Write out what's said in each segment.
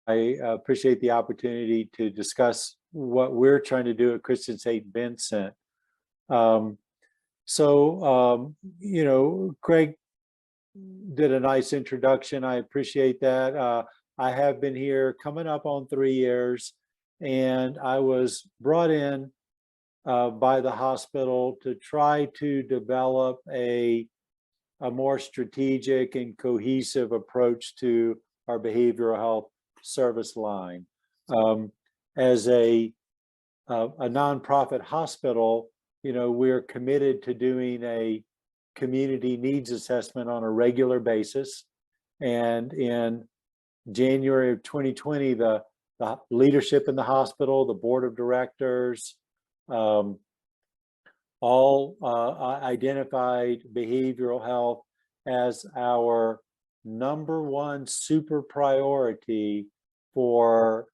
I appreciate the opportunity to discuss what we're trying to do at Christus St. Vincent. Craig did a nice introduction. I appreciate that. I have been here coming up on 3 years, and I was brought in by the hospital to try to develop a more strategic and cohesive approach to our behavioral health service line. As a nonprofit hospital, we're committed to doing a community needs assessment on a regular basis. And in January of 2020, the leadership in the hospital, the board of directors, all identified behavioral health as our #1 super priority for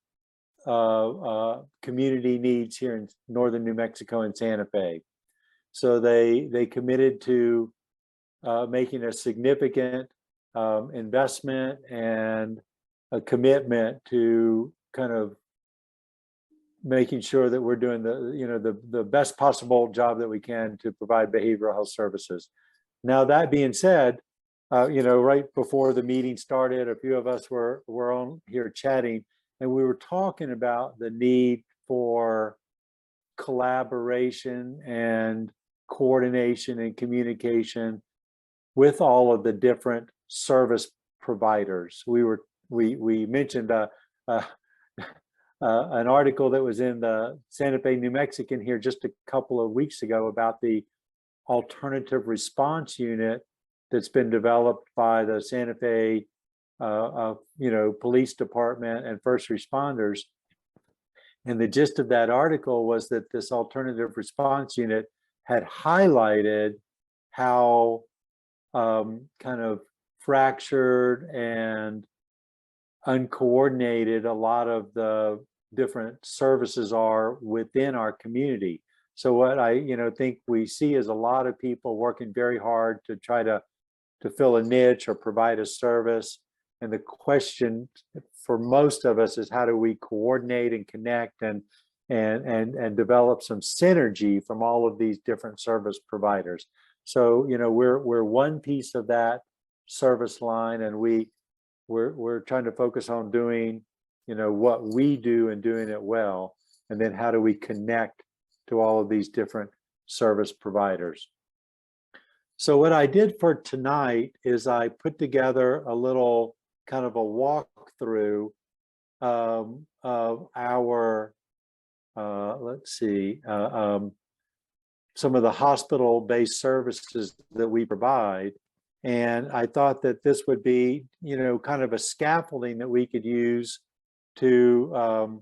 community needs here in northern New Mexico and Santa Fe. So they committed to making a significant investment and a commitment to kind of making sure that we're doing the best possible job that we can to provide behavioral health services. Now, that being said, right before the meeting started, a few of us were on here chatting, and we were talking about the need for collaboration and coordination and communication with all of the different service providers. We mentioned an article that was in the Santa Fe New Mexican here just a couple of weeks ago about the alternative response unit that's been developed by the Santa Fe police department and first responders. And the gist of that article was that this alternative response unit had highlighted how kind of fractured and uncoordinated a lot of the different services are within our community. So what I think we see is a lot of people working very hard to try to fill a niche or provide a service. And the question for most of us is, how do we coordinate and connect and develop some synergy from all of these different service providers? So we're one piece of that service line, and we're trying to focus on doing what we do and doing it well, and then how do we connect to all of these different service providers. So what I did for tonight is I put together a little kind of a walkthrough of our some of the hospital-based services that we provide. And I thought that this would be, kind of a scaffolding that we could use to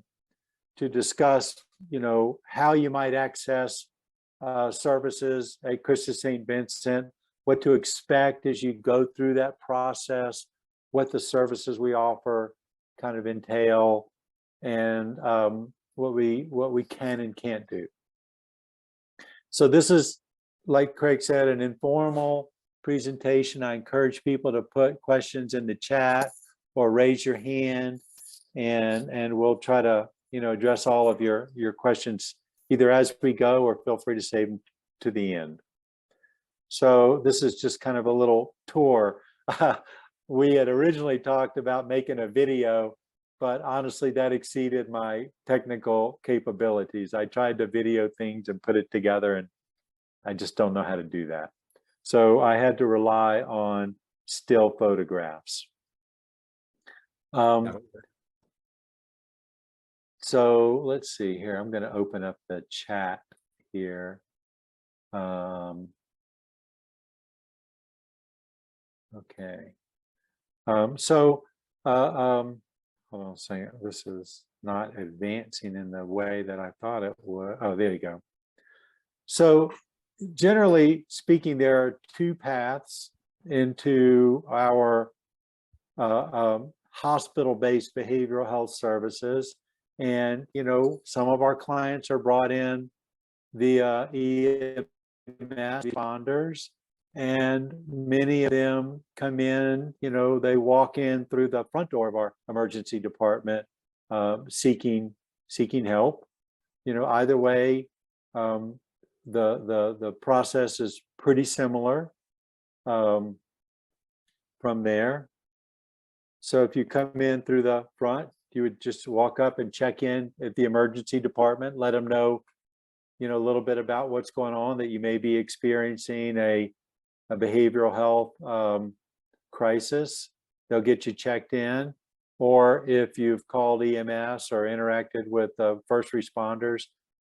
discuss, how you might access services at Christus St. Vincent, what to expect as you go through that process, what the services we offer kind of entail, and what we can and can't do. So this is, like Craig said, an informal presentation. I encourage people to put questions in the chat or raise your hand, and we'll try to address all of your questions either as we go, or feel free to save them to the end. So this is just kind of a little tour. We had originally talked about making a video, but honestly, that exceeded my technical capabilities. I tried to video things and put it together, and I just don't know how to do that. So I had to rely on still photographs. So let's see here. I'm going to open up the chat here. Okay. Hold on a second. This is not advancing in the way that I thought it would. Oh, there you go. So generally speaking, there are two paths into our hospital-based behavioral health services. And, some of our clients are brought in via EMS responders, and many of them come in, they walk in through the front door of our emergency department, seeking help. Either way, the process is pretty similar from there. So if you come in through the front, you would just walk up and check in at the emergency department, let them know, a little bit about what's going on, that you may be experiencing a behavioral health crisis. They'll get you checked in. Or if you've called EMS or interacted with first responders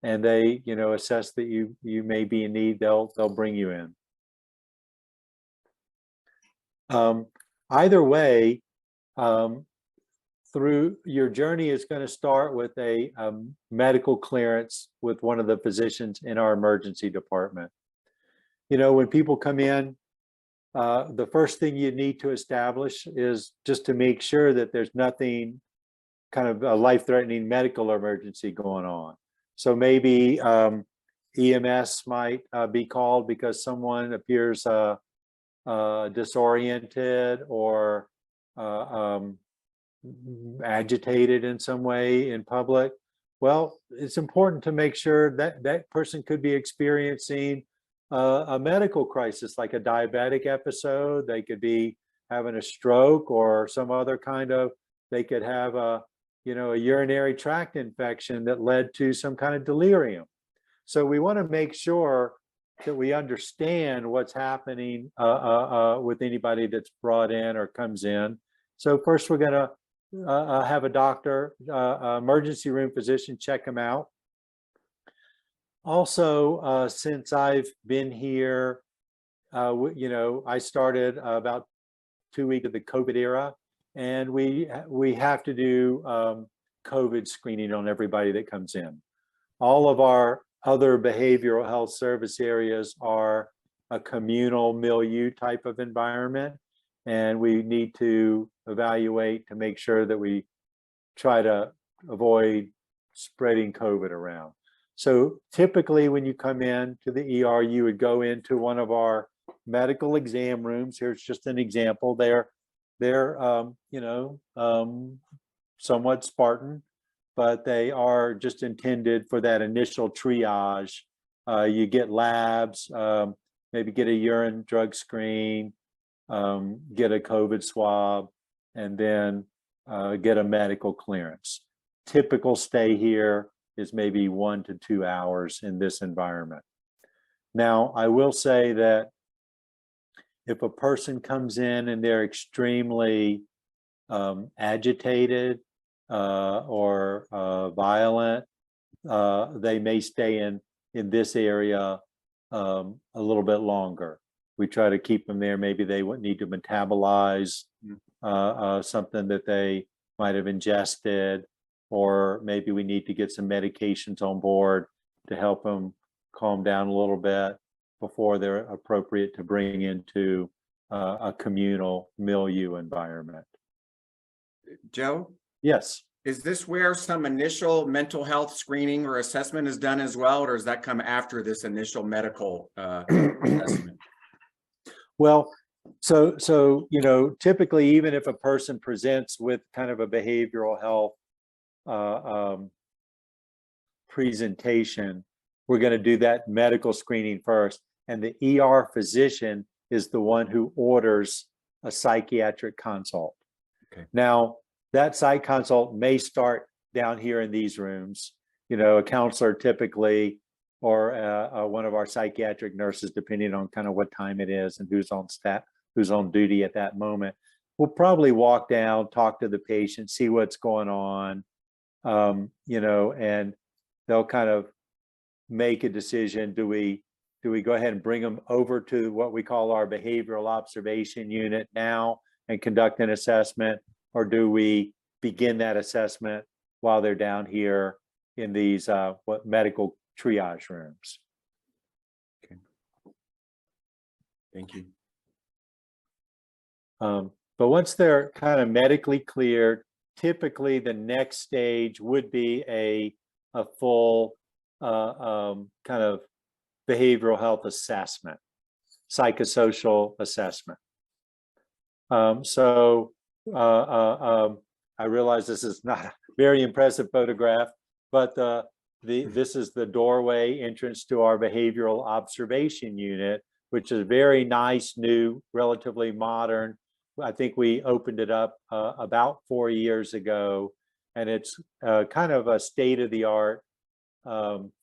and they, assess that you may be in need, they'll bring you in. Either way, through your journey is going to start with a medical clearance with one of the physicians in our emergency department. When people come in, the first thing you need to establish is just to make sure that there's nothing kind of a life-threatening medical emergency going on. So maybe EMS might be called because someone appears disoriented or agitated in some way in public. Well, it's important to make sure that that person could be experiencing a medical crisis, like a diabetic episode. They could be having a stroke or some other kind of, they could have a urinary tract infection that led to some kind of delirium. So we want to make sure that we understand what's happening with anybody that's brought in or comes in. So first we're going to have a doctor, emergency room physician, check them out. Also, since I've been here, I started about 2 weeks of the COVID era, and we have to do COVID screening on everybody that comes in. All of our other behavioral health service areas are a communal milieu type of environment, and we need to evaluate to make sure that we try to avoid spreading COVID around. So typically when you come in to the ER, you would go into one of our medical exam rooms. Here's just an example. They're somewhat Spartan, but they are just intended for that initial triage. You get labs, maybe get a urine drug screen, get a COVID swab, and then get a medical clearance. Typical stay here is maybe 1 to 2 hours in this environment. Now, I will say that if a person comes in and they're extremely agitated or violent, they may stay in this area a little bit longer. We try to keep them there. Maybe they would need to metabolize something that they might have ingested, or maybe we need to get some medications on board to help them calm down a little bit before they're appropriate to bring into a communal milieu environment. Joe? Yes. Is this where some initial mental health screening or assessment is done as well, or does that come after this initial medical assessment? Well, so typically, even if a person presents with kind of a behavioral health presentation, we're going to do that medical screening first, and the ER physician is the one who orders a psychiatric consult. Okay. Now, that psych consult may start down here in these rooms. A counselor typically, or one of our psychiatric nurses, depending on kind of what time it is and who's on staff, who's on duty at that moment, will probably walk down, talk to the patient, see what's going on, and they'll kind of make a decision. Do we go ahead and bring them over to what we call our behavioral observation unit now and conduct an assessment, or do we begin that assessment while they're down here in these medical triage rooms? Okay. Thank you. But once they're kind of medically cleared, typically the next stage would be a full kind of behavioral health assessment. psychosocial assessment. I realize this is not a very impressive photograph, but this is the doorway entrance to our behavioral observation unit, which is very nice, new, relatively modern. I think we opened it up about 4 years ago, and it's kind of a state-of-the-art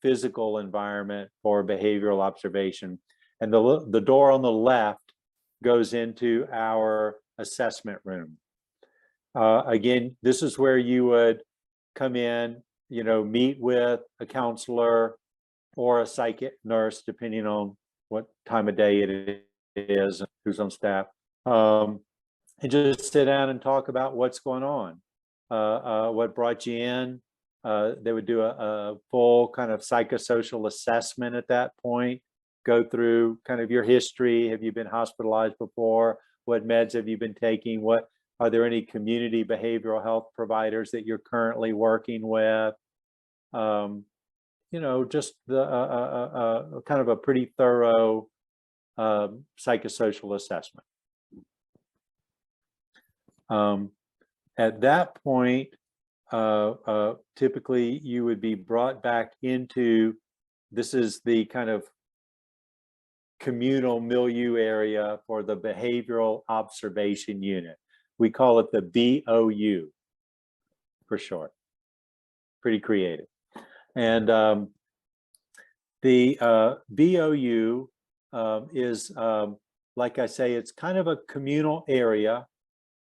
physical environment for behavioral observation. And the door on the left goes into our assessment room. Again, this is where you would come in, meet with a counselor or a psychic nurse, depending on what time of day it is and who's on staff, and just sit down and talk about what's going on, what brought you in. They would do a full kind of psychosocial assessment at that point, go through kind of your history. Have you been hospitalized before? What meds have you been taking? Are there any community behavioral health providers that you're currently working with? Just the kind of a pretty thorough psychosocial assessment. At that point, typically you would be brought back into, this is the kind of communal milieu area for the behavioral observation unit. We call it the BOU for short. Pretty creative. And the BOU is, like I say, it's kind of a communal area.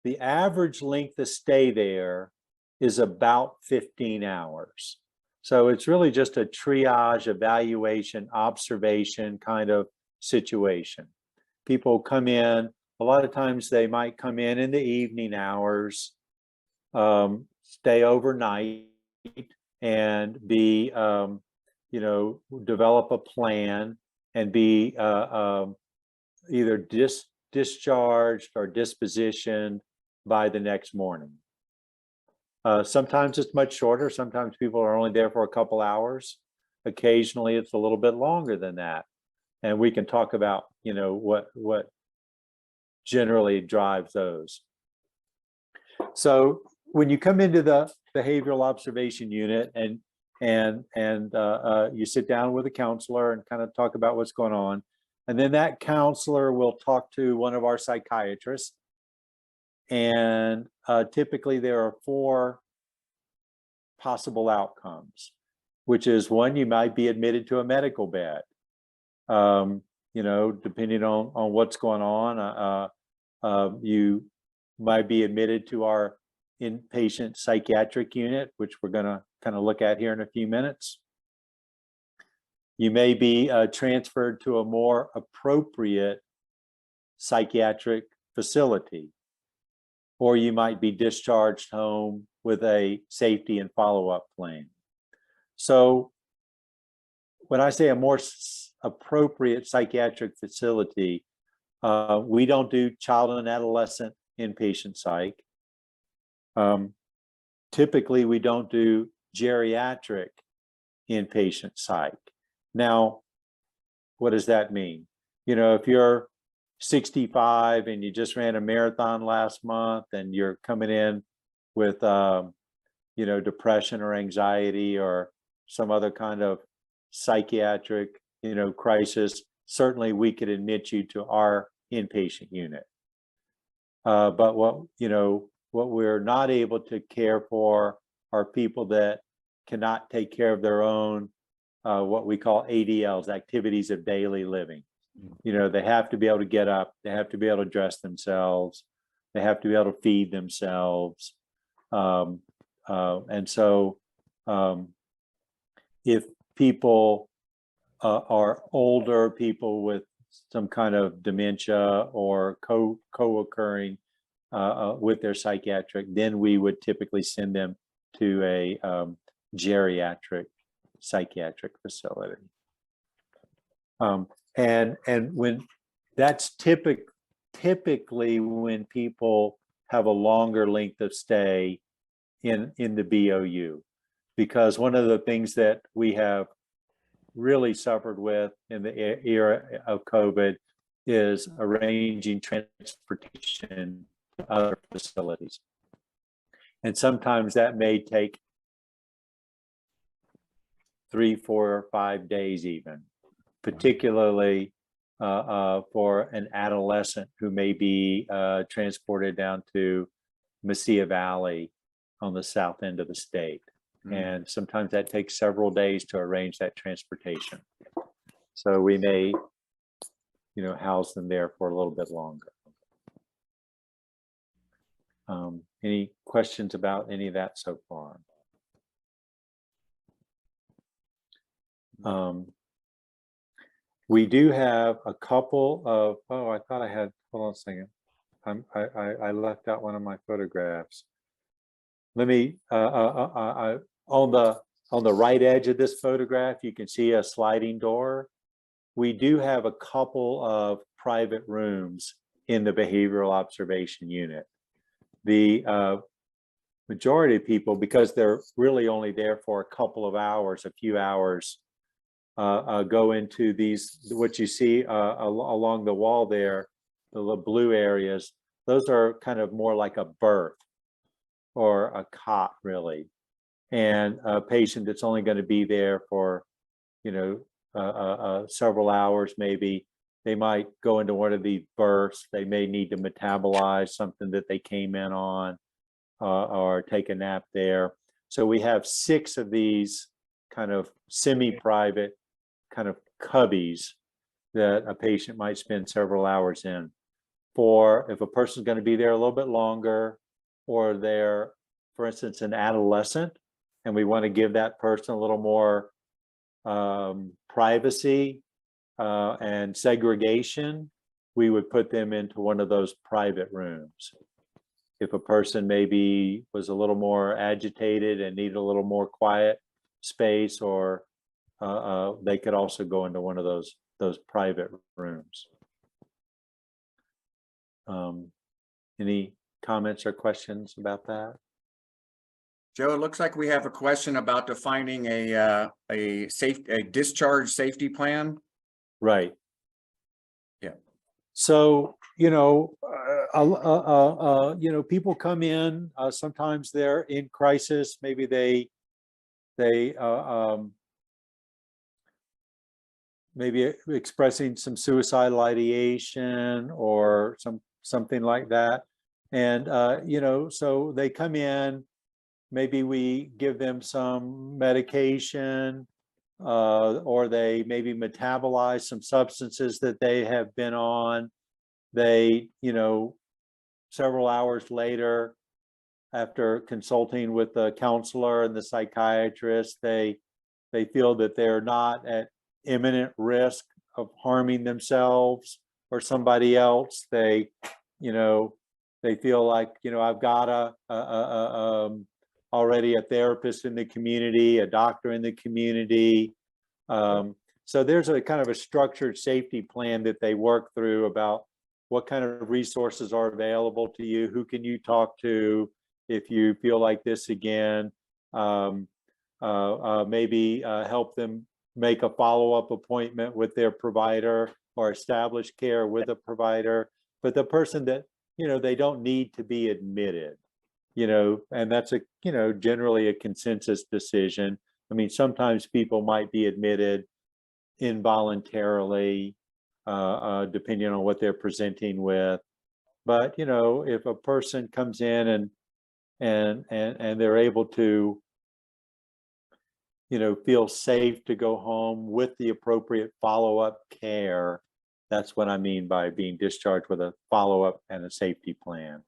The average length of stay there is about 15 hours. So it's really just a triage, evaluation, observation kind of situation. People come in, a lot of times they might come in the evening hours, stay overnight, and be, develop a plan and be either discharged or dispositioned by the next morning. Sometimes it's much shorter. Sometimes people are only there for a couple hours. Occasionally it's a little bit longer than that. And we can talk about, what generally drives those. So when you come into the behavioral observation unit and you sit down with a counselor and kind of talk about what's going on, and then that counselor will talk to one of our psychiatrists. And typically there are 4 possible outcomes, which is, one, you might be admitted to a medical bed. Depending on what's going on, you might be admitted to our inpatient psychiatric unit, which we're going to kind of look at here in a few minutes. You may be transferred to a more appropriate psychiatric facility, or you might be discharged home with a safety and follow-up plan. So when I say a more appropriate psychiatric facility, we don't do child and adolescent inpatient psych. Typically, we don't do geriatric inpatient psych. Now, what does that mean? If you're 65 and you just ran a marathon last month and you're coming in with, depression or anxiety or some other kind of psychiatric, crisis, certainly we could admit you to our inpatient unit. But what we're not able to care for are people that cannot take care of their own, what we call ADLs, activities of daily living. They have to be able to get up, they have to be able to dress themselves, they have to be able to feed themselves. And so if people are older, people with some kind of dementia or co-occurring with their psychiatric, then we would typically send them to a geriatric psychiatric facility. And when that's typically when people have a longer length of stay in the BOU, because one of the things that we have really suffered with in the era of COVID is arranging transportation to other facilities. And sometimes that may take 3, 4, or 5 days even, particularly for an adolescent who may be transported down to Mesilla Valley on the south end of the state. And sometimes that takes several days to arrange that transportation. So we may, house them there for a little bit longer. Any questions about any of that so far? We do have a couple of, I thought I had, hold on a second. I left out one of my photographs. Let me, on the right edge of this photograph, you can see a sliding door. We do have a couple of private rooms in the behavioral observation unit. The majority of people, because they're really only there for a couple of hours, a few hours, go into these, what you see along the wall there, the little blue areas. Those are kind of more like a berth or a cot, really. And a patient that's only going to be there for, several hours, maybe. They might go into one of these berths. They may need to metabolize something that they came in on or take a nap there. So we have 6 of these kind of semi-private kind of cubbies that a patient might spend several hours in. For if a person's going to be there a little bit longer, or they're, for instance, an adolescent, and we want to give that person a little more privacy and segregation, we would put them into one of those private rooms. If a person maybe was a little more agitated and needed a little more quiet space, or they could also go into one of those private rooms. Any comments or questions about that? Joe, it looks like we have a question about defining a discharge safety plan. Right. Yeah. So, people come in, sometimes they're in crisis. Maybe they maybe expressing some suicidal ideation or something like that. And, so they come in, maybe we give them some medication, or they maybe metabolize some substances that they have been on. They, several hours later, after consulting with the counselor and the psychiatrist, they feel that they're not at imminent risk of harming themselves or somebody else. They, they feel like, I've got already a therapist in the community, a doctor in the community. So there's a kind of a structured safety plan that they work through about what kind of resources are available to you, who can you talk to if you feel like this again, maybe help them make a follow-up appointment with their provider or establish care with a provider. But the person that, they don't need to be admitted, and that's generally a consensus decision. I mean, sometimes people might be admitted involuntarily, depending on what they're presenting with. But, if a person comes in and they're able to, feel safe to go home with the appropriate follow-up care, that's what I mean by being discharged with a follow-up and a safety plan.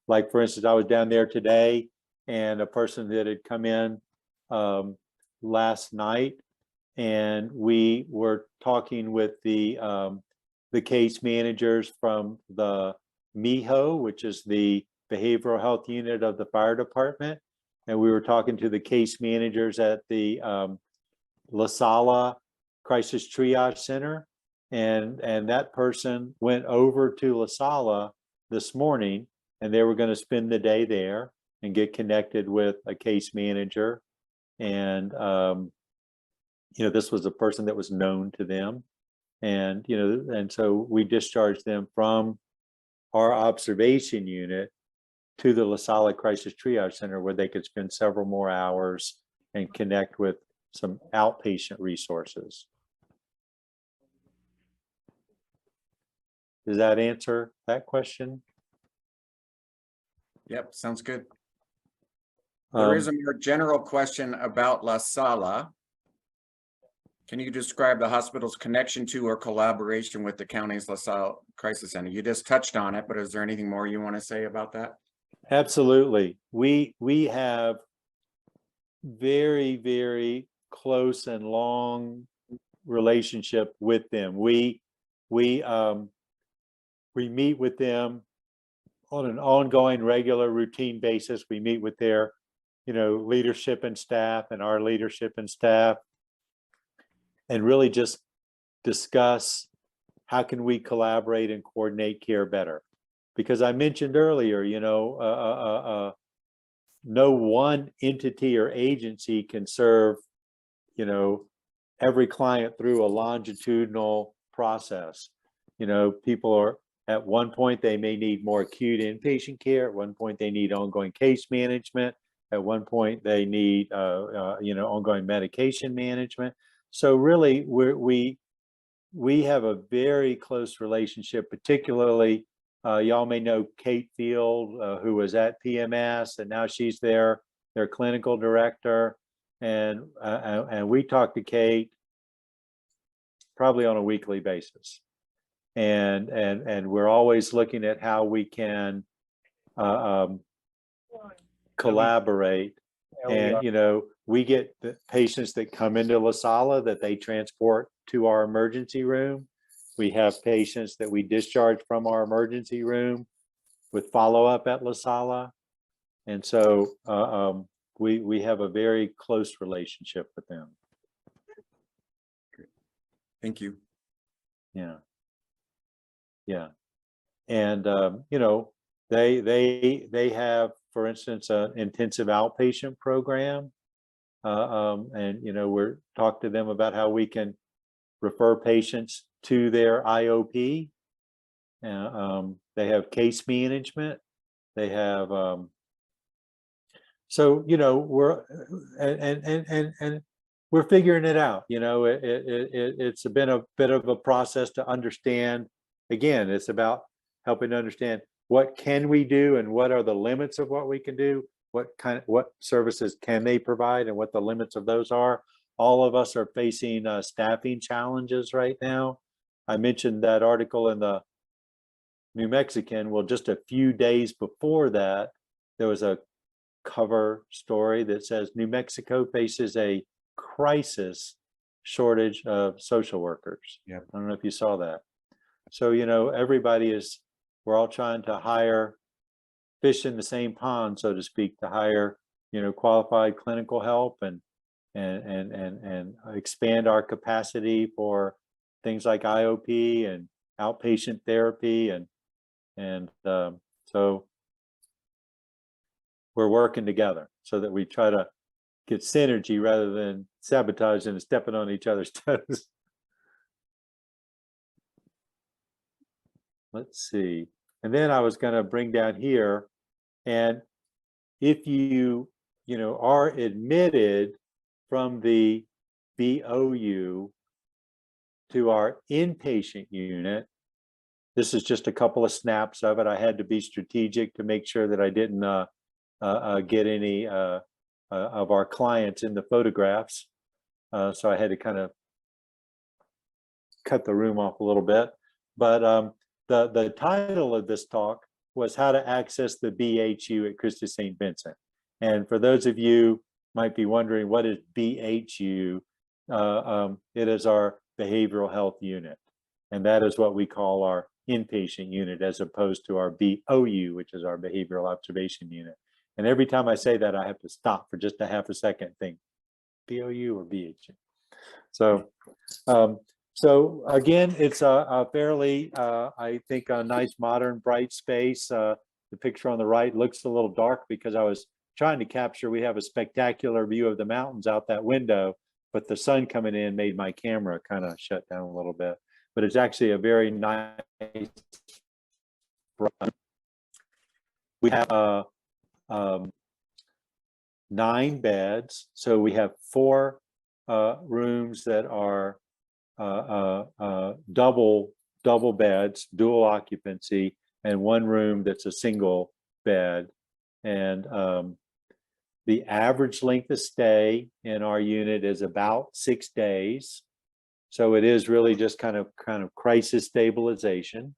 Like, for instance, I was down there today, and a person that had come in last night, and we were talking with the case managers from the MIHO, which is the behavioral health unit of the fire department, and we were talking to the case managers at the La Sala Crisis Triage Center, and that person went over to La Sala this morning, and they were going to spend the day there and get connected with a case manager. And, this was a person that was known to them. And, and so we discharged them from our observation unit to the La Salle Crisis Triage Center, where they could spend several more hours and connect with some outpatient resources. Does that answer that question? Yep, sounds good. There is Um, a more general question about La Sala. Can you describe the hospital's connection to or collaboration with the county's La Salle Crisis Center? You just touched on it, but is there anything more you want to say about that? Absolutely. We have very, very close and long relationship with them. We meet with them on an ongoing, regular, routine basis. We meet with their, leadership and staff, and our leadership and staff, and really just discuss how can we collaborate and coordinate care better. Because I mentioned earlier, no one entity or agency can serve, every client through a longitudinal process. People are, at one point they may need more acute inpatient care. At one point they need ongoing case management. At one point they need, ongoing medication management. So really, we have a very close relationship, particularly, y'all may know Kate Field, who was at PMS, and now she's their clinical director. And we talk to Kate probably on a weekly basis. And we're always looking at how we can collaborate. And, we get the patients that come into La Sala that they transport to our emergency room. We have patients that we discharge from our emergency room with follow-up at La Sala. And so we have a very close relationship with them. Thank you. Yeah. Yeah. And, they have, for instance, an intensive outpatient program. And, we're talking to them about how we can refer patients to their IOP. They have case management. They have, so, we're, and we're figuring it out. It's been a bit of a process to understand. Again, it's about helping to understand what can we do and what are the limits of what we can do, what services can they provide and what the limits of those are. All of us are facing staffing challenges right now. I mentioned that article in the New Mexican. Well, just a few days before that, there was a cover story that says New Mexico faces a crisis shortage of social workers. Yeah. I don't know if you saw that. So, we're all trying to hire fish in the same pond, so to speak, to hire, qualified clinical help and expand our capacity for things like IOP and outpatient therapy. And so we're working together so that we try to get synergy rather than sabotage and stepping on each other's toes. Let's see. And then I was going to bring down here, and if you are admitted from the BOU to our inpatient unit, this is just a couple of snaps of it. I had to be strategic to make sure that I didn't get any of our clients in the photographs. So I had to kind of cut the room off a little bit. But the title of this talk was How to Access the BHU at Christus St. Vincent. And for those of you might be wondering, what is BHU? It is our behavioral health unit. And that is what we call our inpatient unit, as opposed to our BOU, which is our behavioral observation unit. And every time I say that, I have to stop for just a half a second and think, BOU or BHU? So again, it's a fairly, I think, a nice, modern, bright space. The picture on the right looks a little dark because I was trying to capture, we have a spectacular view of the mountains out that window, but the sun coming in made my camera kind of shut down a little bit. but it's actually a very nice run. We have 9 beds, so we have 4 rooms that are double beds, dual occupancy, and 1 room that's a single bed. And the average length of stay in our unit is about 6 days. So it is really just kind of crisis stabilization.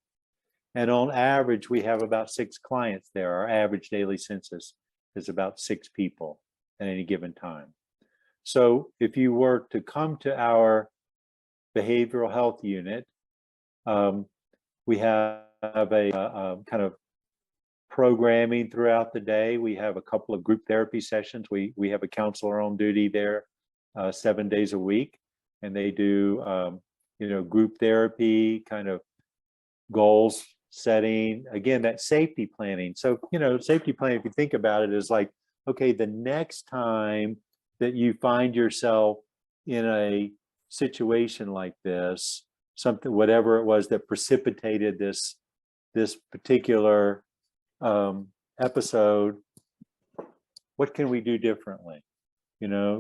And on average, we have about 6 clients there. Our average daily census is about 6 people at any given time. So if you were to come to our behavioral health unit, we have a kind of programming throughout the day. We have a couple of group therapy sessions. We have a counselor on duty there 7 days a week, and they do group therapy, kind of goals setting, again, that safety planning. So safety planning, if you think about it, is like, okay, the next time that you find yourself in a situation like this, something, whatever it was that precipitated this particular episode, what can we do differently?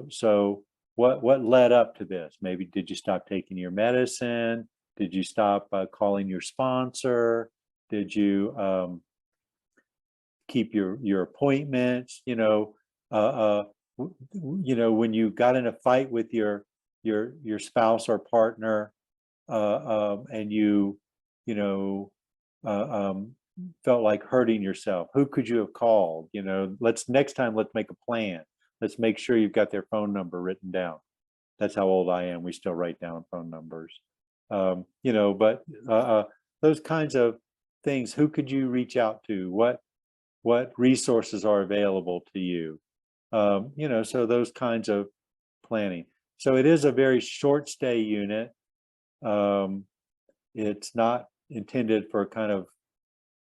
So what led up to this? Maybe did you stop taking your medicine? Did you stop calling your sponsor? Did you keep your appointments? When you got in a fight with your spouse or partner, and you felt like hurting yourself, who could you have called? Next time, let's make a plan. Let's make sure you've got their phone number written down. That's how old I am. We still write down phone numbers. But those kinds of things, who could you reach out to? What resources are available to you? So those kinds of planning. So it is a very short stay unit. It's not intended for kind of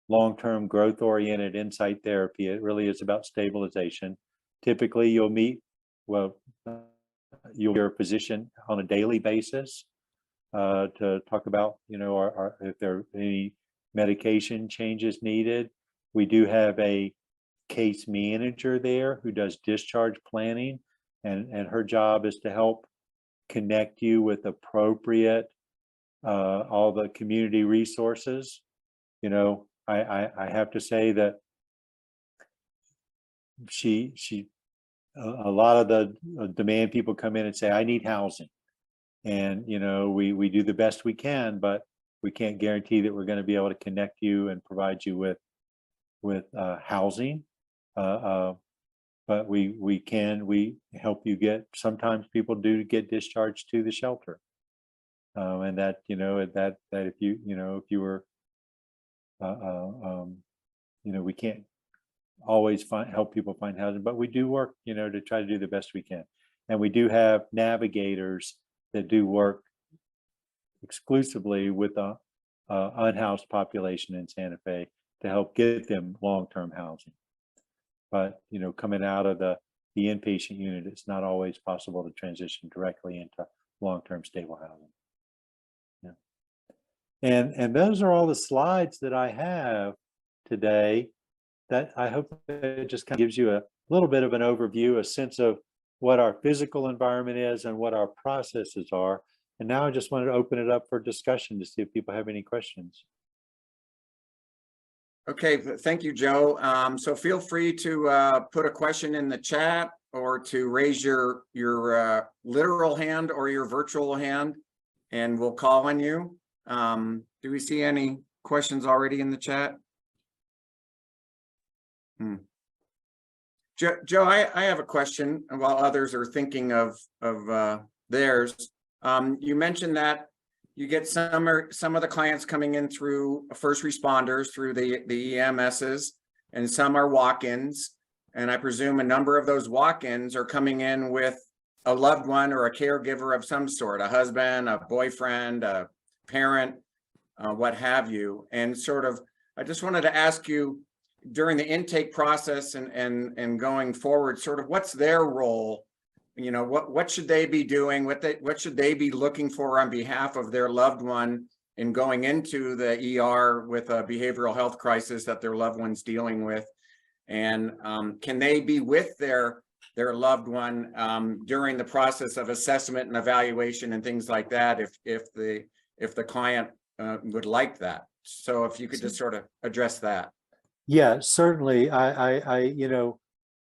long-term growth-oriented insight therapy. It really is about stabilization. Typically, you'll hear a physician on a daily basis to talk about, if there are any medication changes needed. We do have a case manager there who does discharge planning, and her job is to help connect you with appropriate all the community resources. I have to say that a lot of the demand people come in and say, I need housing. And, we do the best we can, but we can't guarantee that we're going to be able to connect you and provide you with housing. But we help you get, sometimes people do get discharged to the shelter. And that, that if you were, we can't always help people find housing, but we do work, to try to do the best we can. And we do have navigators that do work exclusively with the unhoused population in Santa Fe to help get them long-term housing. But, coming out of the inpatient unit, it's not always possible to transition directly into long-term stable housing. And those are all the slides that I have today. That I hope it just kind of gives you a little bit of an overview, a sense of what our physical environment is and what our processes are. And now I just wanted to open it up for discussion to see if people have any questions. Okay, thank you, Joe. So feel free to put a question in the chat or to raise your literal hand or your virtual hand, and we'll call on you. Do we see any questions already in the chat? Joe, I have a question while others are thinking of theirs. You mentioned that you get some of the clients coming in through first responders, through the EMSs, and some are walk-ins. And I presume a number of those walk-ins are coming in with a loved one or a caregiver of some sort, a husband, a boyfriend, a parent, what have you. And sort of, I just wanted to ask you, during the intake process and going forward, sort of what's their role you know, what should they be doing? What should they be looking for on behalf of their loved one in going into the ER with a behavioral health crisis that their loved one's dealing with? And can they be with their loved one during the process of assessment and evaluation and things like that, if the client would like that? So if you could just sort of address that. Yeah, certainly. You know,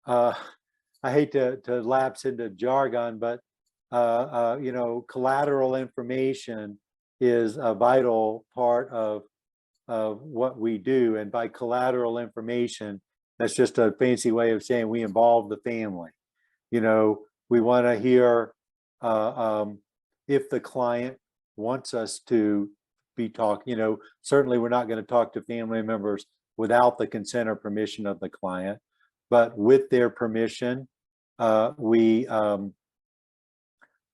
I hate to lapse into jargon, but you know, collateral information is a vital part of what we do. And by collateral information, that's just a fancy way of saying we involve the family. You know, we want to hear if the client wants us to be talking. You know, certainly we're not going to talk to family members without the consent or permission of the client, but with their permission, we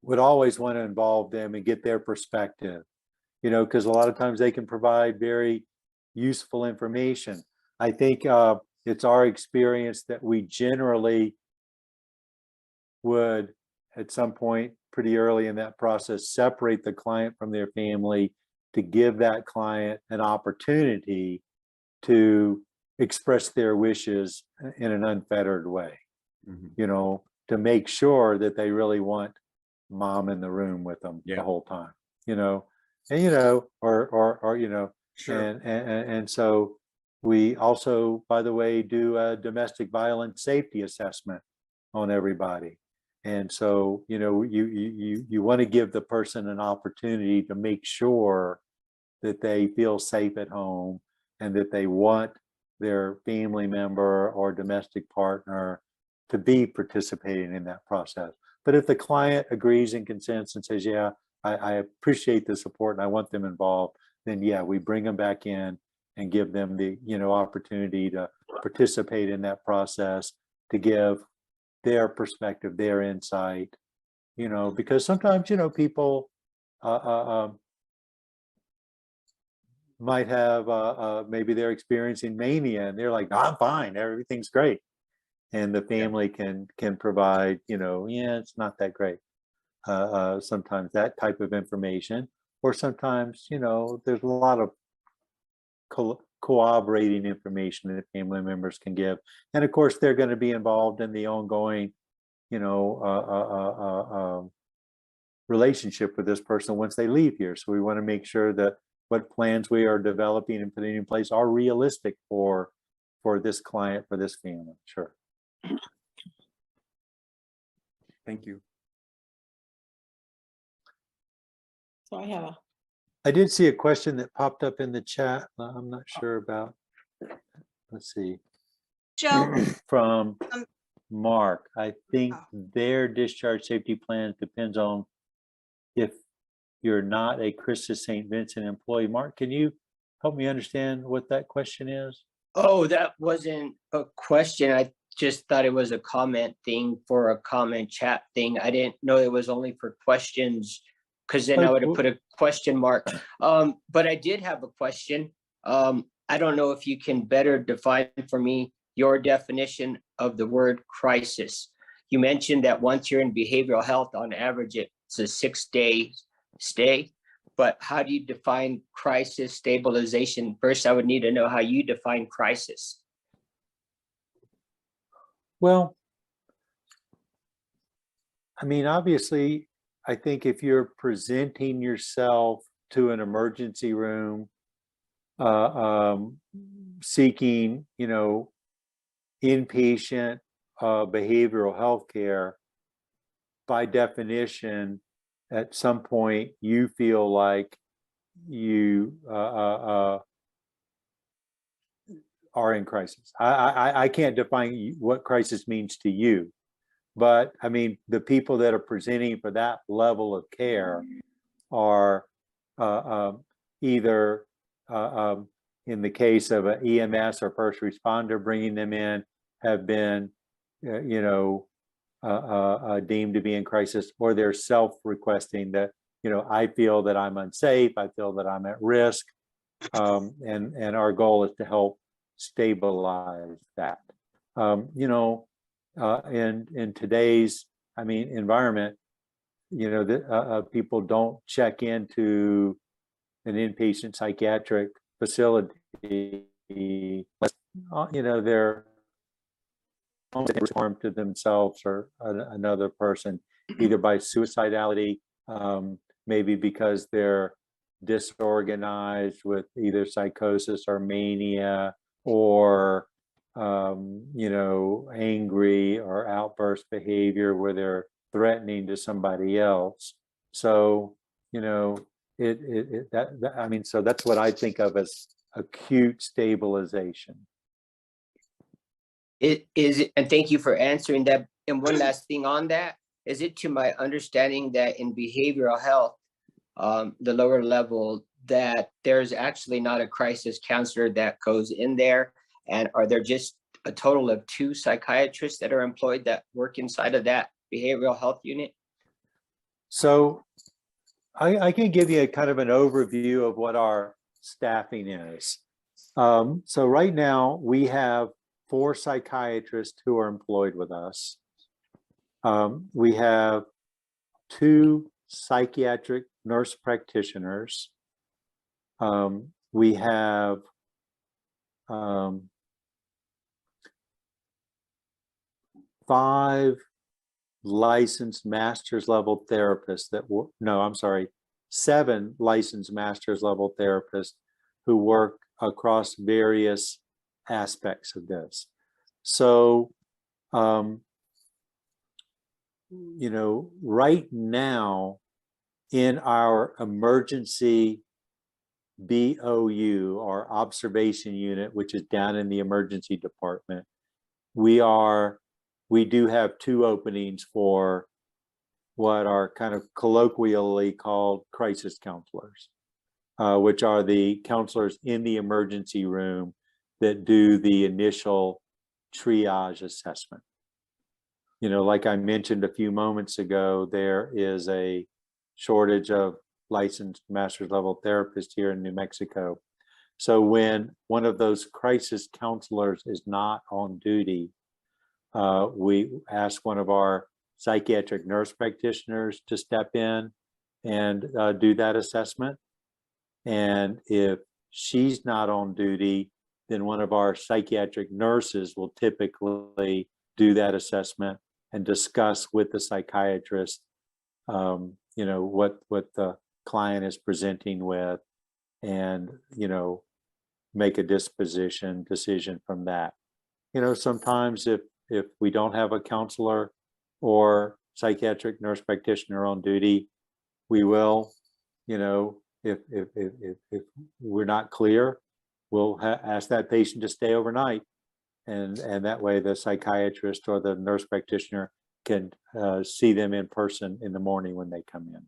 would always want to involve them and get their perspective, you know, because a lot of times they can provide very useful information. I think it's our experience that we generally would, at some point pretty early in that process, separate the client from their family to give that client an opportunity to express their wishes in an unfettered way, you know, to make sure that they really want mom in the room with them the whole time, you know, and, you know, or you know, Sure. And so we also, by the way, do a domestic violence safety assessment on everybody. And so, you know, you want to give the person an opportunity to make sure that they feel safe at home and that they want their family member or domestic partner to be participating in that process. But if the client agrees and consents and says, yeah, I appreciate the support and I want them involved, then yeah, we bring them back in and give them the, you know, opportunity to participate in that process, to give their perspective, their insight, you know, because sometimes, you know, people might have maybe they're experiencing mania and they're like, no, I'm fine, everything's great, and the family can provide, you know, yeah, it's not that great, sometimes that type of information, or sometimes, you know, there's a lot of corroborating information that family members can give, and of course they're going to be involved in the ongoing, you know, relationship with this person once they leave here. So we want to make sure that what plans we are developing and putting in place are realistic for this client, for this family. Sure. Thank you. So I did see a question that popped up in the chat. I'm not sure about. Let's see. Joe, From Um, Mark. I think oh. their discharge safety plan depends on if you're not a Christus St. Vincent employee. Mark, can you help me understand what that question is? Oh, that wasn't a question. I just thought it was a comment thing for a comment chat thing. I didn't know it was only for questions, because then I would have put a question mark. But I did have a question. I don't know if you can better define for me your definition of the word crisis. You mentioned that once you're in behavioral health, on average, it's a 6-day stay. But how do you define crisis stabilization? First, I would need to know how you define crisis. Well, I mean, obviously, I think if you're presenting yourself to an emergency room, seeking, you know, inpatient behavioral health care, by definition, at some point you feel like you are in crisis. I can't define what crisis means to you, but I mean, the people that are presenting for that level of care are either in the case of an EMS or first responder bringing them in, have been, you know, deemed to be in crisis, or they're self-requesting that, you know, I feel that I'm unsafe, I feel that I'm at risk, and our goal is to help stabilize that. You know, in today's environment, that people don't check into an inpatient psychiatric facility, they're harm to themselves or another person, either by suicidality, maybe because they're disorganized with either psychosis or mania, or angry or outburst behavior where they're threatening to somebody else. So so that's what I think of as acute stabilization. It is, and thank you for answering that. And one last thing on that, is it to my understanding that in behavioral health, the lower level, that there's actually not a crisis counselor that goes in there? And are there just a total of 2 psychiatrists that are employed that work inside of that behavioral health unit? So I can give you a kind of an overview of what our staffing is. So right now we have 4 psychiatrists who are employed with us. We have 2 psychiatric nurse practitioners. We have 5 licensed master's level therapists 7 licensed master's level therapists who work across various aspects of this. So, right now in our emergency BOU, or observation unit, which is down in the emergency department, we do have 2 openings for what are kind of colloquially called crisis counselors, which are the counselors in the emergency room that do the initial triage assessment. Like I mentioned a few moments ago, there is a shortage of licensed master's level therapists here in New Mexico. So when one of those crisis counselors is not on duty, we ask one of our psychiatric nurse practitioners to step in and do that assessment. And if she's not on duty, then one of our psychiatric nurses will typically do that assessment and discuss with the psychiatrist, what the client is presenting with, and, make a decision from that. Sometimes if we don't have a counselor or psychiatric nurse practitioner on duty, we will, if we're not clear, we'll ask that patient to stay overnight. And that way the psychiatrist or the nurse practitioner can see them in person in the morning when they come in.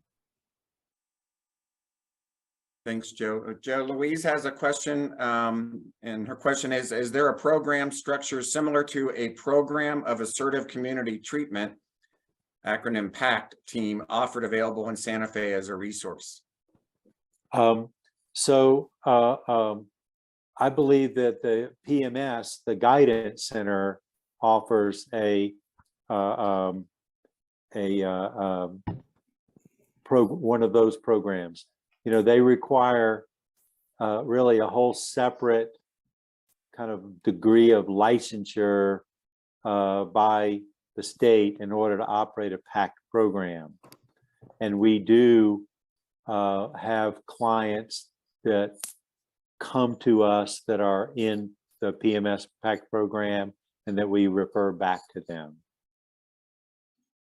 Thanks, Joe. Joe, Louise has a question, and her question is there a program structure similar to a program of assertive community treatment, acronym PACT, team offered available in Santa Fe as a resource? I believe that the PMS, the Guidance Center, offers one of those programs. They require really a whole separate kind of degree of licensure by the state in order to operate a PACT program. And we do have clients that come to us that are in the PMS PACT program and that we refer back to them.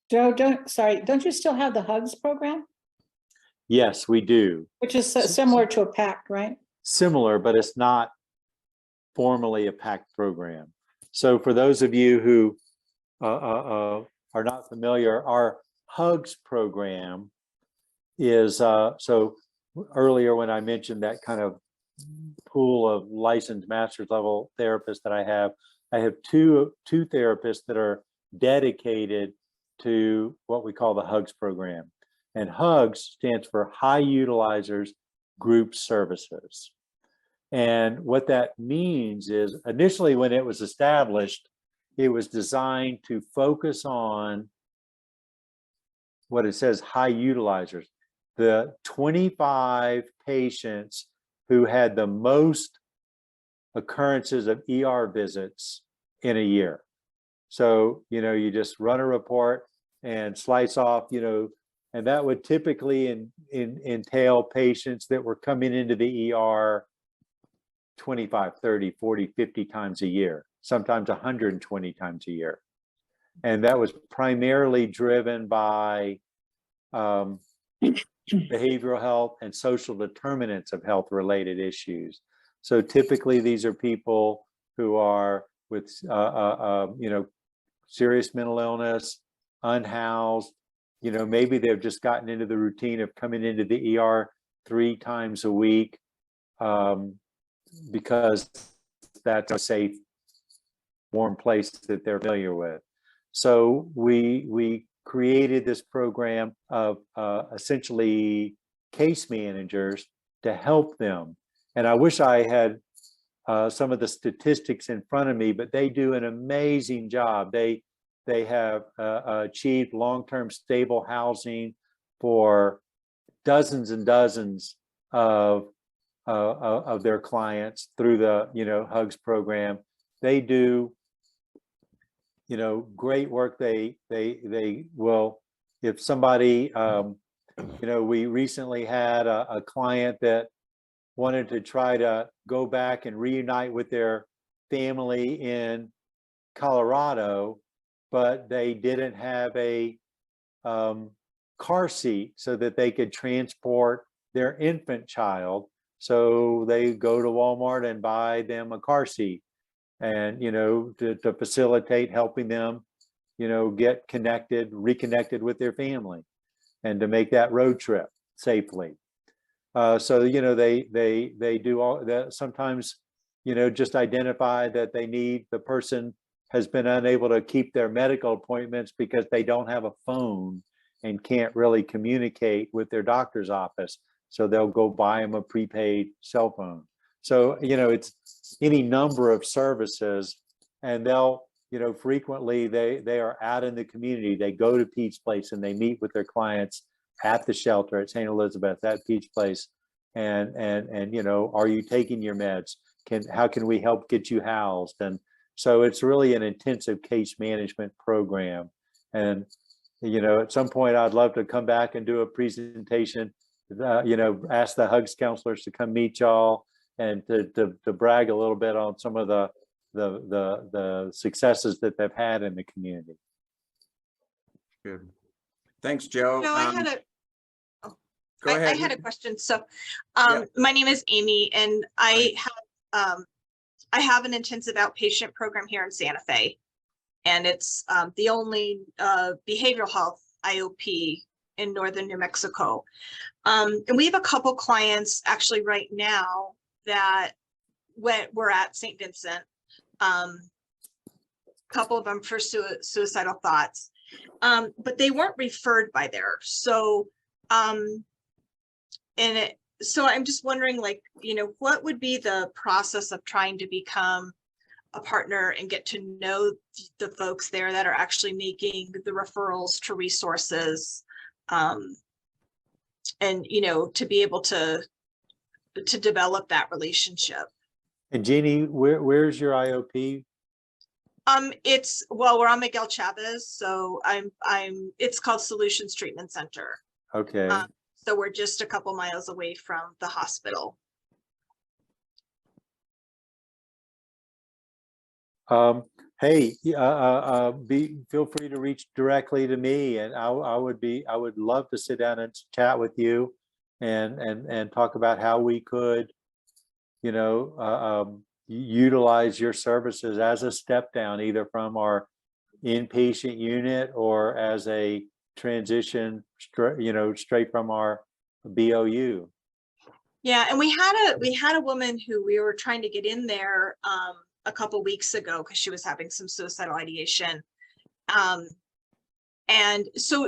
Joe, don't you still have the HUGS program? Yes, we do. Which is similar to a PACT, right? Similar, but it's not formally a PACT program. So for those of you who are not familiar, our HUGS program is, so earlier when I mentioned that kind of pool of licensed master's level therapists that I have two therapists that are dedicated to what we call the HUGS program. And HUGS stands for High Utilizers Group Services. And what that means is, initially when it was established, it was designed to focus on what it says, high utilizers. The 25 patients who had the most occurrences of ER visits in a year. So, you just run a report and slice off, and that would typically entail patients that were coming into the ER 25, 30, 40, 50 times a year, sometimes 120 times a year. And that was primarily driven by behavioral health and social determinants of health related issues. So typically these are people who are with, serious mental illness, unhoused, maybe they've just gotten into the routine of coming into the ER 3 times a week because that's a safe, warm place that they're familiar with. So we created this program of essentially case managers to help them. And I wish I had some of the statistics in front of me, but they do an amazing job. They have achieved long-term stable housing for dozens and dozens of their clients through the HUGS program. They do great work. They will, if somebody we recently had a client that wanted to try to go back and reunite with their family in Colorado, but they didn't have a car seat so that they could transport their infant child. So they go to Walmart and buy them a car seat, and to facilitate helping them get reconnected with their family, and to make that road trip safely. So they do all that. Sometimes just identify that the person has been unable to keep their medical appointments because they don't have a phone and can't really communicate with their doctor's office. So they'll go buy them a prepaid cell phone. So, it's any number of services, and they'll, frequently they are out in the community. They go to Pete's Place and they meet with their clients at the shelter at St. Elizabeth, at Pete's Place. And are you taking your meds? How can we help get you housed? And so it's really an intensive case management program. And, at some point I'd love to come back and do a presentation, ask the HUGS counselors to come meet y'all and to brag a little bit on some of the successes that they've had in the community. Good. Thanks, Joe. No, Go ahead. I had a question. So Yeah. my name is Amy, and I have an intensive outpatient program here in Santa Fe, and it's the only behavioral health IOP in northern New Mexico. And we have a couple clients actually right now that we're at St. Vincent, a couple of them for suicidal thoughts, but they weren't referred by there. So so I'm just wondering, what would be the process of trying to become a partner and get to know the folks there that are actually making the referrals to resources, and to be able to develop that relationship. And Jeannie, where's your IOP? We're on Miguel Chavez, so it's called Solutions Treatment Center. Okay. So we're just a couple miles away from the hospital. Hey, feel free to reach directly to me, and I would love to sit down and chat with you and talk about how we could, utilize your services as a step down, either from our inpatient unit or as a transition, straight from our BOU. Yeah, and we had a woman who we were trying to get in there a couple weeks ago because she was having some suicidal ideation. And so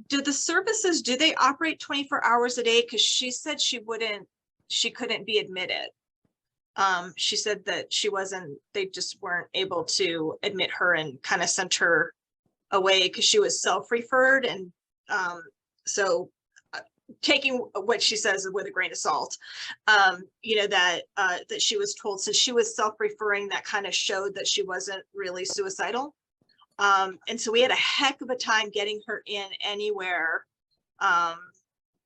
do the services, do they operate 24 hours a day? Because she said she couldn't be admitted. She said that they just weren't able to admit her and kind of sent her away because she was self-referred. And So taking what she says with a grain of salt, that she was told, since she was self-referring, that kind of showed that she wasn't really suicidal. And so we had a heck of a time getting her in anywhere.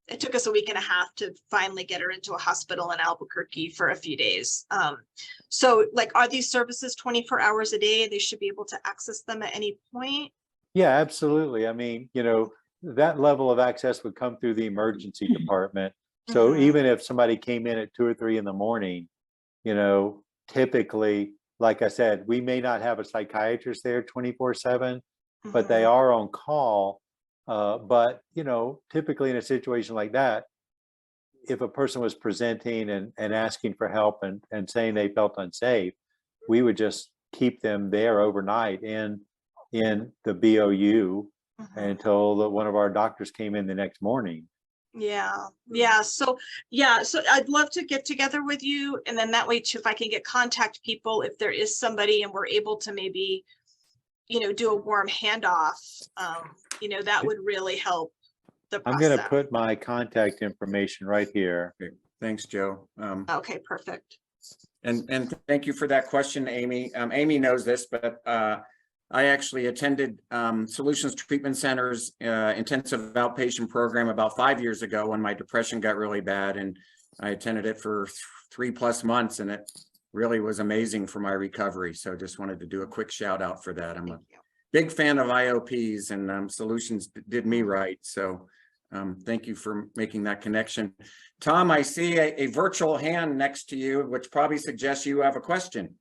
It took us a week and a half to finally get her into a hospital in Albuquerque for a few days. So like, are these services 24 hours a day? They should be able to access them at any point? Yeah, absolutely. I mean, that level of access would come through the emergency department. So Mhm. even if somebody came in at 2 or 3 in the morning, typically, like I said, we may not have a psychiatrist there 24/7, but they Mhm. are on call. But typically in a situation like that, if a person was presenting and asking for help and saying they felt unsafe, we would just keep them there overnight in the BOU Mhm. until one of our doctors came in the next morning. Yeah. So I'd love to get together with you, and then that way too, if I can get contact people, if there is somebody and we're able to maybe, do a warm handoff, that would really help the I'm going to process. put my contact information right here. Okay, thanks, Joe. Okay, perfect. And thank you for that question, Amy. Amy knows this, but I actually attended Solutions Treatment Center's intensive outpatient program about 5 years ago when my depression got really bad, and I attended it for 3+ months, and it really was amazing for my recovery. So just wanted to do a quick shout out for that. I'm a Thank you. big fan of IOPs, and Solutions did me right. So thank you for making that connection. Tom, I see a virtual hand next to you, which probably suggests you have a question.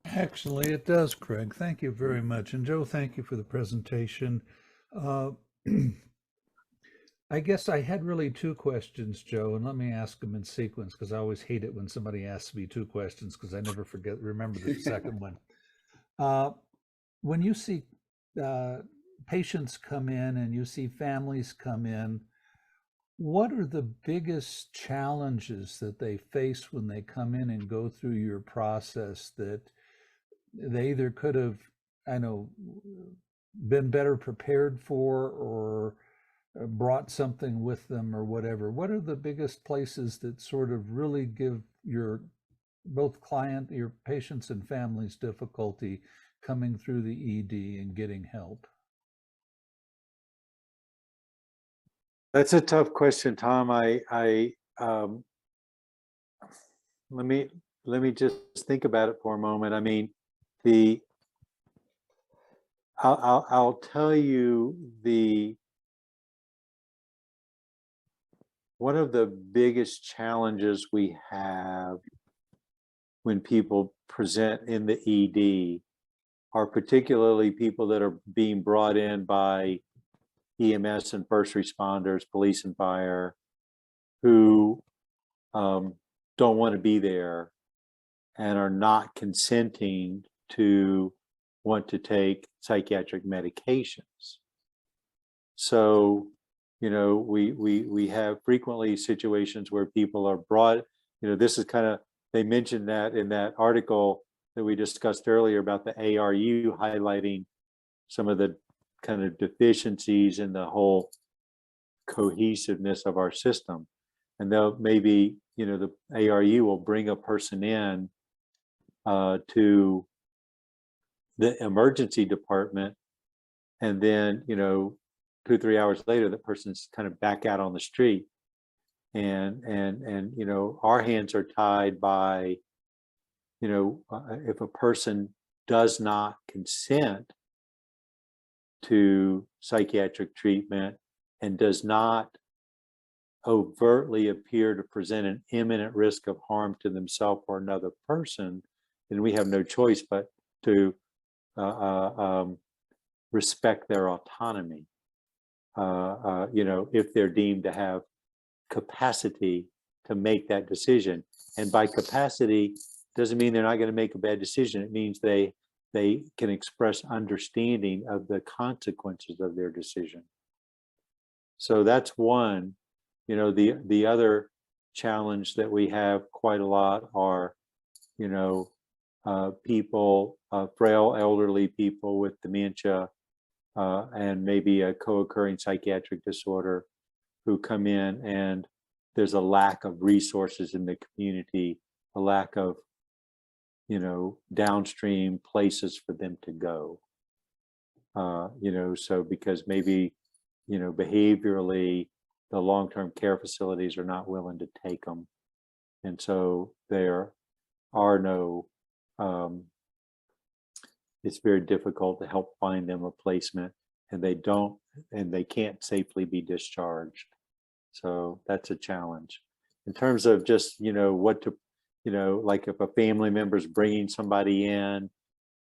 Actually, it does, Craig. Thank you very much. And Joe, thank you for the presentation. I guess I had really 2 questions, Joe, and let me ask them in sequence because I always hate it when somebody asks me 2 questions because I never remember the second one. When you see patients come in and you see families come in, what are the biggest challenges that they face when they come in and go through your process that they either could have, been better prepared for or brought something with them or whatever? What are the biggest places that sort of really give your patients and families difficulty coming through the ED and getting help? That's a tough question, Tom. Let me just think about it for a moment. I mean, I'll tell you one of the biggest challenges we have when people present in the ED are particularly people that are being brought in by EMS and first responders, police and fire, who don't want to be there and are not consenting to want to take psychiatric medications. So, we have frequently situations where people are brought, this is kind of, they mentioned that in that article that we discussed earlier about the ARU highlighting some of the kind of deficiencies in the whole cohesiveness of our system. And they'll maybe, the ARU will bring a person in to the emergency department, and then 2 or 3 hours later, the person's kind of back out on the street, and our hands are tied by if a person does not consent to psychiatric treatment and does not overtly appear to present an imminent risk of harm to themselves or another person, then we have no choice but to respect their autonomy. If they're deemed to have capacity to make that decision. And by capacity doesn't mean they're not going to make a bad decision. It means they can express understanding of the consequences of their decision. So that's one. The other challenge that we have quite a lot are, people, frail elderly people with dementia and maybe a co-occurring psychiatric disorder who come in, and there's a lack of resources in the community, a lack of, downstream places for them to go. So because maybe, behaviorally, the long-term care facilities are not willing to take them. And so there are no, it's very difficult to help find them a placement, and they can't safely be discharged. So that's a challenge. In terms of just, what to, like if a family member's bringing somebody in,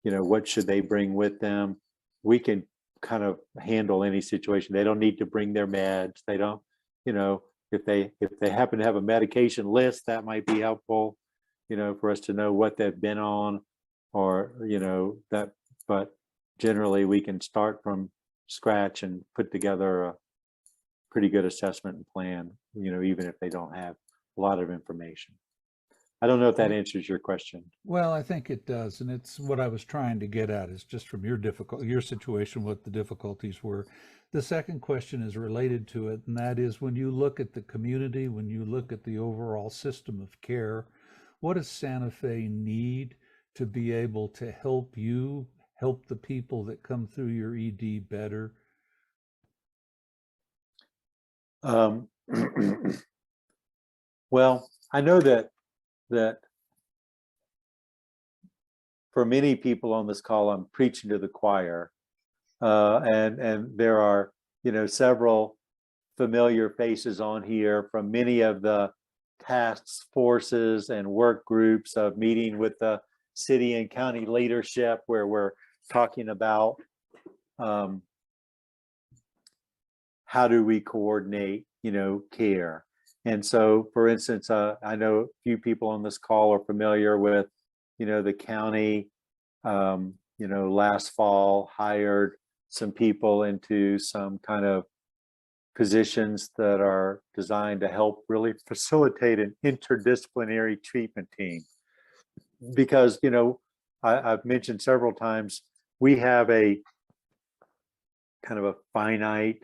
what should they bring with them? We can kind of handle any situation. They don't need to bring their meds. They don't, if they happen to have a medication list, that might be helpful, for us to know what they've been on, or, but generally we can start from scratch and put together a pretty good assessment and plan, even if they don't have a lot of information. I don't know if that answers your question. Well, I think it does, and it's what I was trying to get at, is just from your situation, what the difficulties were. The second question is related to it, and that is, when you look at the community, when you look at the overall system of care, what does Santa Fe need to be able to help you, help the people that come through your ED better? Well, I know that for many people on this call, I'm preaching to the choir, and there are, several familiar faces on here from many of the task forces and work groups of meeting with the city and county leadership, where we're talking about how do we coordinate, care. And so, for instance, I know a few people on this call are familiar with, the county, last fall hired some people into some kind of positions that are designed to help really facilitate an interdisciplinary treatment team. Because, I've mentioned several times, we have a kind of a finite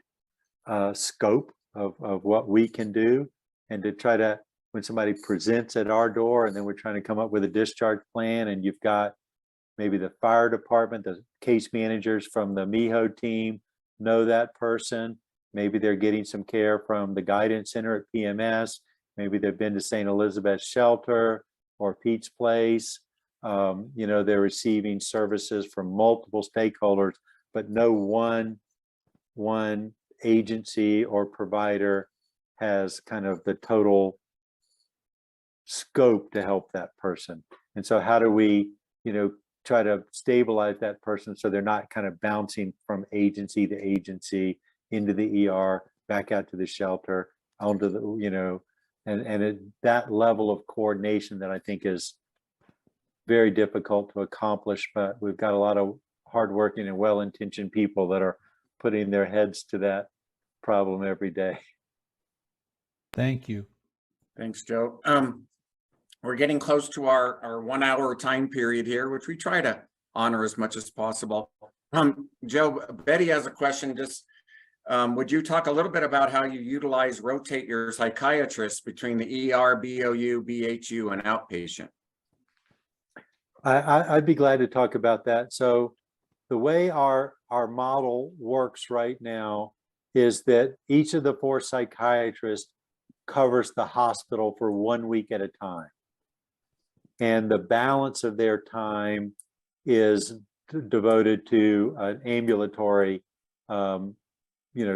scope of what we can do, and to try to, when somebody presents at our door, and then we're trying to come up with a discharge plan, and you've got maybe the fire department, the case managers from the MIHO team know that person. Maybe they're getting some care from the guidance center at PMS. Maybe they've been to St. Elizabeth's Shelter or Pete's Place. They're receiving services from multiple stakeholders, but no one agency or provider has kind of the total scope to help that person. And so how do we, try to stabilize that person so they're not kind of bouncing from agency to agency into the ER, back out to the shelter, onto the, that level of coordination that I think is very difficult to accomplish, but we've got a lot of hardworking and well-intentioned people that are putting their heads to that problem every day. Thank you. Thanks, Joe. We're getting close to our 1 hour time period here, which we try to honor as much as possible. Joe, Betty has a question. Just would you talk a little bit about how you rotate your psychiatrists between the ER, BOU, BHU, and outpatient? I'd be glad to talk about that. So the way our model works right now is that each of the 4 psychiatrists covers the hospital for 1 week at a time. And the balance of their time is devoted to an ambulatory,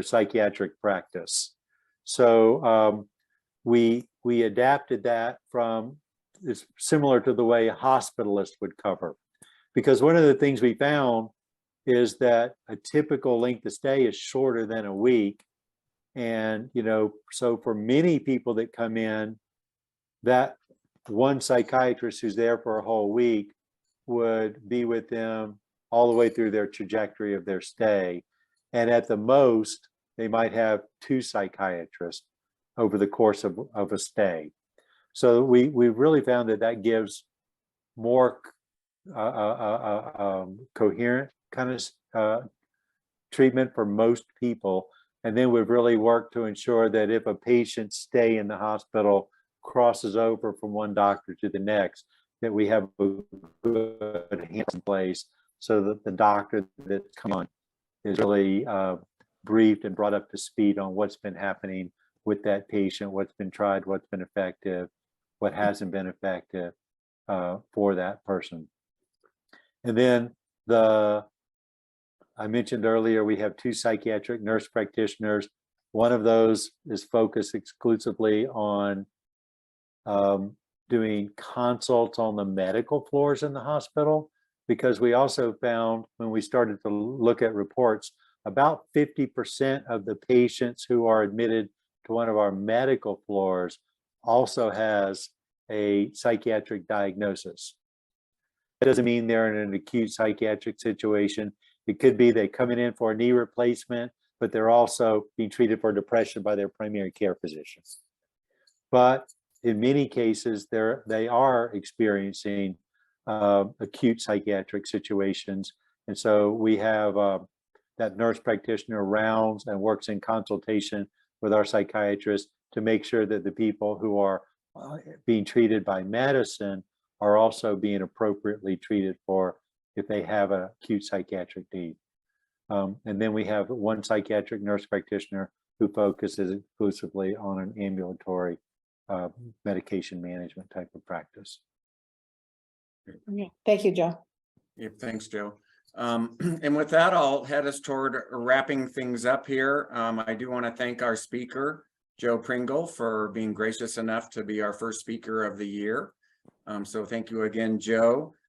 psychiatric practice. So we adapted that from, it's similar to the way a hospitalist would cover. Because one of the things we found is that a typical length of stay is shorter than a week. And, so for many people that come in, that one psychiatrist who's there for a whole week would be with them all the way through their trajectory of their stay. And at the most, they might have 2 psychiatrists over the course of a stay. So we've really found that gives more coherent kind of treatment for most people. And then we've really worked to ensure that if a patient's stay in the hospital crosses over from one doctor to the next, that we have a good hands in place so that the doctor that's come on is really briefed and brought up to speed on what's been happening with that patient, what's been tried, what's been effective, what hasn't been effective for that person. And then I mentioned earlier, we have 2 psychiatric nurse practitioners. One of those is focused exclusively on doing consults on the medical floors in the hospital, because we also found when we started to look at reports, about 50% of the patients who are admitted to one of our medical floors also has a psychiatric diagnosis. That doesn't mean they're in an acute psychiatric situation. It could be they're coming in for a knee replacement, but they're also being treated for depression by their primary care physicians. But in many cases, they are experiencing acute psychiatric situations. And so we have that nurse practitioner rounds and works in consultation with our psychiatrists to make sure that the people who are being treated by medicine are also being appropriately treated for if they have an acute psychiatric need. And then we have 1 psychiatric nurse practitioner who focuses exclusively on an ambulatory medication management type of practice. Okay. Thank you, Joe. Yeah, thanks, Joe. And with that, I'll head us toward wrapping things up here. I do want to thank our speaker, Joe Pringle, for being gracious enough to be our first speaker of the year. So thank you again, Joe.